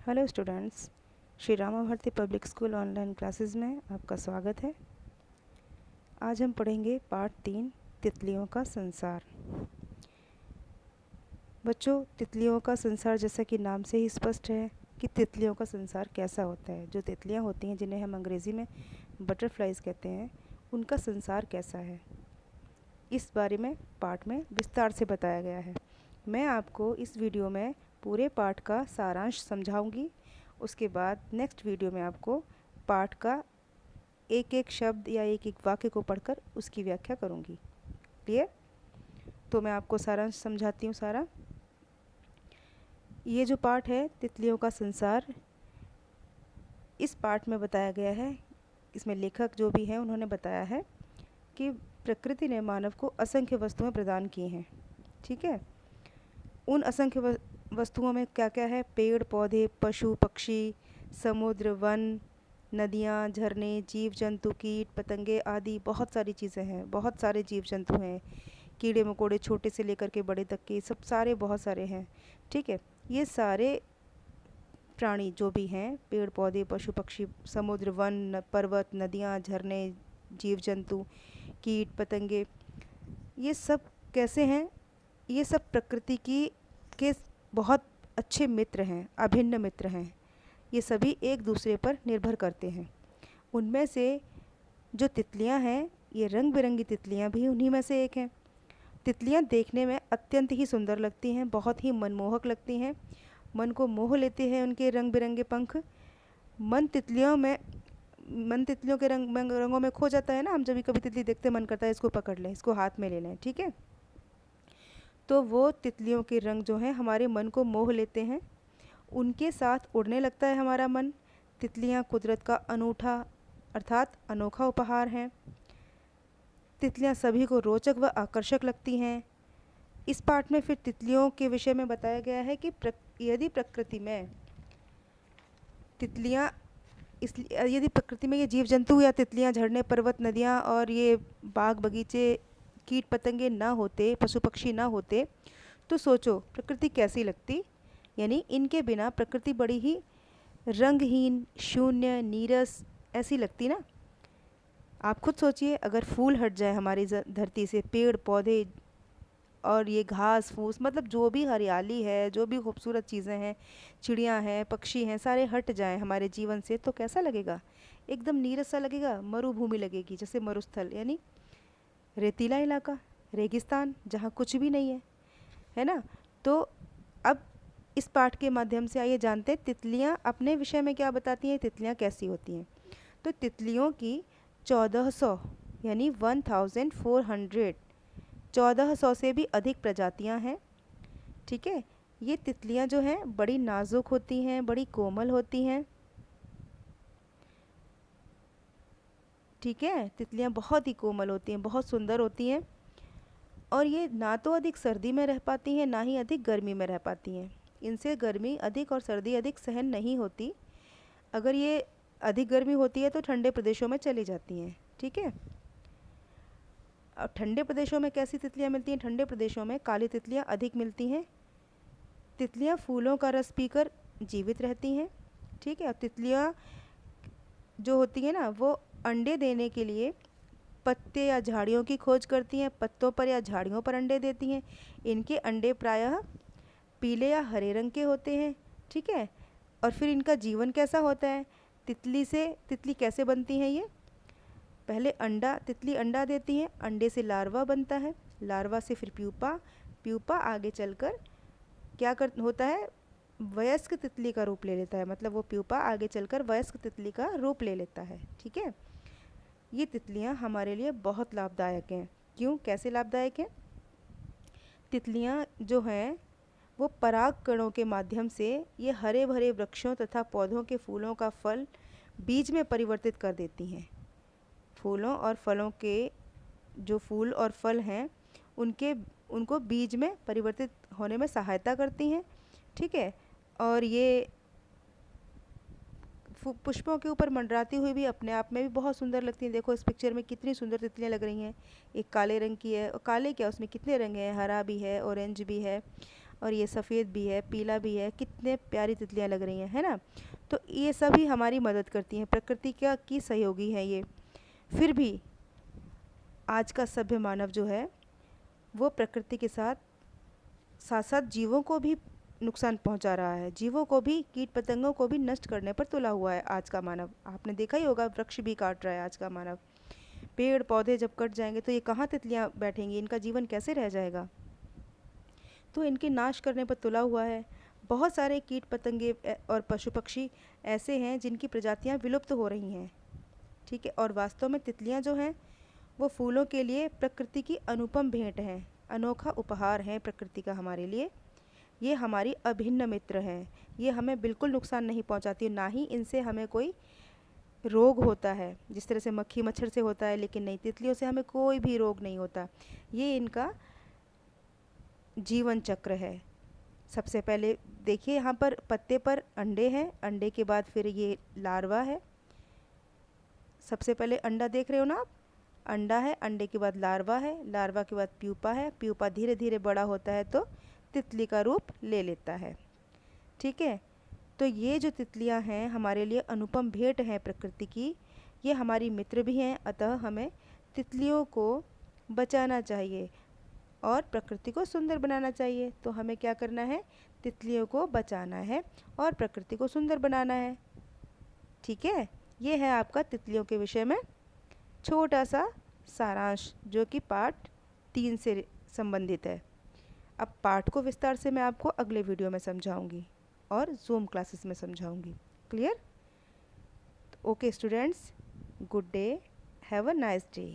Hello students, Shri Rama Bharati public school online classes में आपका स्वागत है। आज हम पढ़ेंगे पार्ट 3 तितलियों का संसार। बच्चों, तितलियों का संसार जैसा कि नाम से ही स्पष्ट है कि तितलियों का संसार कैसा होता है। जो तितलियां होती हैं जिन्हें हम अंग्रेज़ी में बटरफ्लाइज कहते हैं, उनका संसार कैसा है, इस बारे में पाठ में विस्तार से बताया गया है। मैं आपको इस वीडियो में पूरे पाठ का सारांश समझाऊंगी। उसके बाद नेक्स्ट वीडियो में आपको पाठ का एक एक शब्द या एक एक वाक्य को पढ़कर उसकी व्याख्या करूंगी। क्लियर? तो मैं आपको सारांश समझाती हूँ सारा। ये जो पाठ है तितलियों का संसार, इस पाठ में बताया गया है, इसमें लेखक जो भी हैं उन्होंने बताया है कि प्रकृति ने मानव को असंख्य वस्तुएं प्रदान की हैं। ठीक है, उन असंख्य वस्तुओं में क्या क्या है? पेड़ पौधे, पशु पक्षी, समुद्र, वन, नदियाँ, झरने, जीव जंतु, कीट पतंगे आदि बहुत सारी चीज़ें हैं। बहुत सारे जीव जंतु हैं, कीड़े मकोड़े छोटे से लेकर के बड़े तक के, सब सारे बहुत सारे हैं। ठीक है, ये सारे प्राणी जो भी हैं, पेड़ पौधे, पशु पक्षी, समुद्र, वन, पर्वत, नदियाँ, झरने, जीव जंतु, कीट पतंगे, ये सब कैसे हैं? ये सब प्रकृति की के बहुत अच्छे मित्र हैं, अभिन्न मित्र हैं। ये सभी एक दूसरे पर निर्भर करते हैं। उनमें से जो तितलियां हैं, ये रंग बिरंगी तितलियां भी उन्हीं में से एक हैं। तितलियां देखने में अत्यंत ही सुंदर लगती हैं, बहुत ही मनमोहक लगती हैं, मन को मोह लेते हैं उनके रंग बिरंगे पंख। मन तितलियों के रंगों में खो जाता है ना। हम जब भी कभी तितली देखते मन करता है इसको पकड़ लें, इसको हाथ में ले लें। ठीक है, तो वो तितलियों के रंग जो हैं हमारे मन को मोह लेते हैं, उनके साथ उड़ने लगता है हमारा मन। तितलियां कुदरत का अनूठा अर्थात अनोखा उपहार हैं। तितलियां सभी को रोचक व आकर्षक लगती हैं। इस पाठ में फिर तितलियों के विषय में बताया गया है कि यदि प्रकृति में तितलियां यदि प्रकृति में ये जीव जंतु या तितलियां, झरने, पर्वत, नदियां और ये बाग बगीचे, कीट पतंगे ना होते, पशु पक्षी ना होते, तो सोचो प्रकृति कैसी लगती। यानी इनके बिना प्रकृति बड़ी ही रंगहीन, शून्य, नीरस ऐसी लगती ना। आप खुद सोचिए, अगर फूल हट जाए हमारी धरती से, पेड़ पौधे और ये घास फूस, मतलब जो भी हरियाली है, जो भी खूबसूरत चीज़ें हैं, चिड़ियाँ हैं, पक्षी हैं, सारे हट जाएं हमारे जीवन से, तो कैसा लगेगा? एकदम नीरस सा लगेगा, मरुभूमि लगेगी, जैसे मरुस्थल यानी रेतीला इलाका, रेगिस्तान, जहाँ कुछ भी नहीं है ना। तो अब इस पाठ के माध्यम से आइए जानते हैं तितलियां अपने विषय में क्या बताती हैं, तितलियां कैसी होती हैं। तो तितलियों की 1400 यानी 1400 1400 से भी अधिक प्रजातियां हैं। ठीक है, ये तितलियां जो हैं बड़ी नाजुक होती हैं, बड़ी कोमल होती हैं। ठीक है, तितलियां बहुत ही कोमल होती हैं, बहुत सुंदर होती हैं, और ये ना तो अधिक सर्दी में रह पाती हैं, ना ही अधिक गर्मी में रह पाती हैं। इनसे गर्मी अधिक और सर्दी अधिक सहन नहीं होती। अगर ये अधिक गर्मी होती है तो ठंडे प्रदेशों में चली जाती हैं। ठीक है, और ठंडे प्रदेशों में कैसी तितलियां मिलती हैं? ठंडे प्रदेशों में काली तितलियां अधिक मिलती हैं। तितलियां फूलों का रस पीकर जीवित रहती हैं। ठीक है, और तितलियां जो होती हैं ना, वो अंडे देने के लिए पत्ते या झाड़ियों की खोज करती हैं, पत्तों पर या झाड़ियों पर अंडे देती हैं। इनके अंडे प्रायः पीले या हरे रंग के होते हैं। ठीक है, और फिर इनका जीवन कैसा होता है? तितली कैसे बनती हैं? ये पहले तितली अंडा देती है, अंडे से लार्वा बनता है, लार्वा से फिर प्यूपा, प्यूपा आगे चलकर क्या होता है? वयस्क तितली का रूप ले लेता है। मतलब वो प्यूपा आगे चलकर वयस्क तितली का रूप ले लेता है। ठीक है, ये तितलियां हमारे लिए बहुत लाभदायक हैं। क्यों, कैसे लाभदायक हैं? तितलियां जो हैं वो पराग कणों के माध्यम से ये हरे भरे वृक्षों तथा पौधों के फूलों का फल बीज में परिवर्तित कर देती हैं। फूलों और फलों के जो फूल और फल हैं उनको बीज में परिवर्तित होने में सहायता करती हैं। ठीक है, और ये पुष्पों के ऊपर मंडराती हुई भी अपने आप में भी बहुत सुंदर लगती हैं। देखो इस पिक्चर में कितनी सुंदर तितलियां लग रही हैं। एक काले रंग की है, और काले क्या, उसमें कितने रंग हैं? हरा भी है, ऑरेंज भी है, और ये सफ़ेद भी है, पीला भी है, कितने प्यारी तितलियाँ लग रही हैं, है ना। तो ये सभी हमारी मदद करती हैं, प्रकृति का की सहयोगी है ये। फिर भी आज का सभ्य मानव जो है वो प्रकृति के साथ साथ साथ जीवों को भी नुकसान पहुंचा रहा है, जीवों को भी, कीट पतंगों को भी नष्ट करने पर तुला हुआ है आज का मानव। आपने देखा ही होगा, वृक्ष भी काट रहा है आज का मानव। पेड़ पौधे जब कट जाएंगे तो ये कहाँ तितलियाँ बैठेंगी, इनका जीवन कैसे रह जाएगा। तो इनके नाश करने पर तुला हुआ है। बहुत सारे कीट पतंगे और पशु पक्षी ऐसे हैं जिनकी प्रजातियाँ विलुप्त हो रही हैं, ठीक है। और वास्तव में तितलियाँ जो हैं वो फूलों के लिए प्रकृति की अनुपम भेंट हैं, अनोखा उपहार है प्रकृति का हमारे लिए। ये हमारी अभिन्न मित्र हैं, ये हमें बिल्कुल नुकसान नहीं पहुंचाती, ना ही इनसे हमें कोई रोग होता है जिस तरह से मक्खी मच्छर से होता है, लेकिन नहीं, तितलियों से हमें कोई भी रोग नहीं होता। ये इनका जीवन चक्र है। सबसे पहले देखिए यहाँ पर पत्ते पर अंडे हैं, अंडे के बाद फिर ये लार्वा है। सबसे पहले अंडा देख रहे हो ना आप, अंडा है, अंडे के बाद लार्वा है, लार्वा के बाद प्यूपा है, प्यूपा धीरे धीरे बड़ा होता है तो तितली का रूप ले लेता है, ठीक है। तो ये जो तितलियां हैं हमारे लिए अनुपम भेंट हैं प्रकृति की, ये हमारी मित्र भी हैं, अतः हमें तितलियों को बचाना चाहिए और प्रकृति को सुंदर बनाना चाहिए। तो हमें क्या करना है, तितलियों को बचाना है और प्रकृति को सुंदर बनाना है, ठीक है। ये है आपका तितलियों के विषय में छोटा सा सारांश, जो कि पार्ट 3 से संबंधित है। अब पाठ को विस्तार से मैं आपको अगले वीडियो में समझाऊंगी और जूम क्लासेस में समझाऊंगी। Clear? Okay students, good day, have a nice day.